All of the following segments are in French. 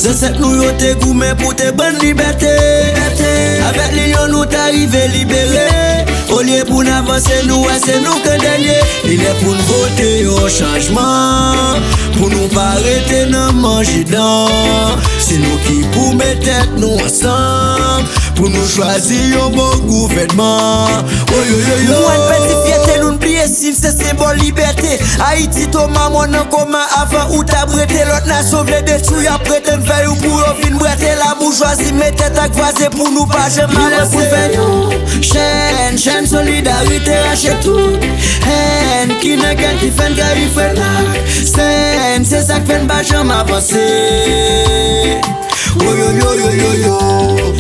Ancêtres nous yo te goumé pour te bonne liberté. Avec l'union nous t'arrivé libéré. Au lieu pour nous avancer, nous c'est nous que dernier. Il est pour nous voter au changement, pour nous pas arrêter de manger dans. C'est nous qui pour mettre tête nous ensemble, pour nous choisir un bon gouvernement. Nous une petite fierté, nous n'oublions si c'est bon liberté. Haïti, Thomas, mon nom commun avant ou t'as prêté. L'autre nation veut détruire, après t'en faire ou pour venir prêter. La bourgeoisie met tête à croiser pour nous pas jamais laisser. Chaîne solidarité rachète tout. Haine qui n'a qu'un qui fait un fait là. C'est ça qui fait un jamais avancer.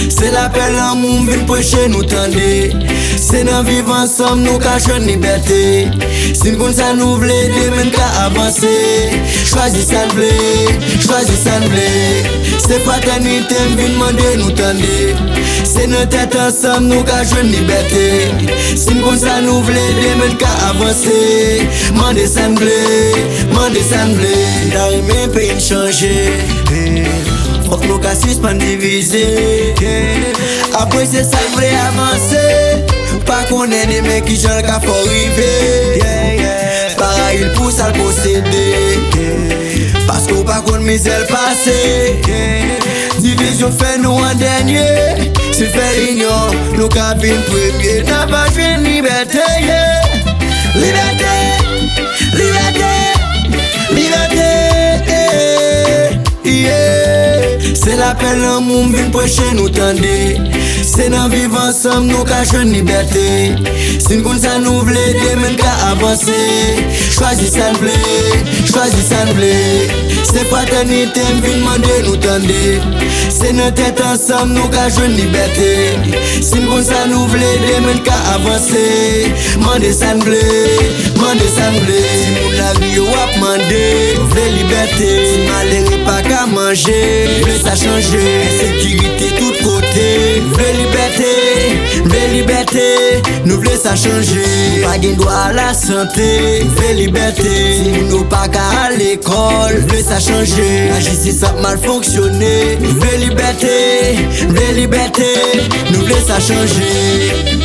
C'est l'appel à mon ville prêcher nous tendez. C'est dans vivre ensemble nous cachons liberté. Si nous ça nous voulons demain qu'à avancer. Choisis ça nous plaît, choisis ça nous plaît. C'est fraternité m'vient demander nous tendez. C'est notre tête ensemble nous cachons liberté. Si nous ça nous voulons demain qu'à avancer. Mandez ça nous plaît, mandez ça nous plaît. Dans le même pays changer. Faut que nous cassions pas diviser. Après c'est ça que voulait avancer. Pas qu'on est des mecs qui j'en qu'à faut arriver. Pareil il pousse à le posséder. Parce qu'on pas qu'on misère passé. Division fait nous en dernier. Si fait l'union, nous cabines premier. N'a pas joué liberté. Liberté, liberté, liberté. C'est l'appel à mon ville prêcher nous tendez. C'est dans vivre ensemble nous cachons liberté. Si nous ça nous voulons demain qu'à avancer. Choisis ça nous plaît, choisis ça nous plaît. C'est fraternité m'vient demander nous tendez. C'est notre tête ensemble nous cachons liberté. Si nous ça nous voulons demain qu'à avancer. Mandez ça nous plaît, mandez ça nous plaît. Si mon la vie ou a mandé, vraie liberté. Si malheureux pas qu'à manger, veux ça changer. Sécurité tout côté, vraie liberté, vraie liberté. Nous voulons ça changer. Pas gain droit à la santé, vraie liberté. Si nous pas qu'à l'école, veux ça changer. La justice a mal fonctionné, vraie liberté, vraie liberté. Nous voulons ça changer.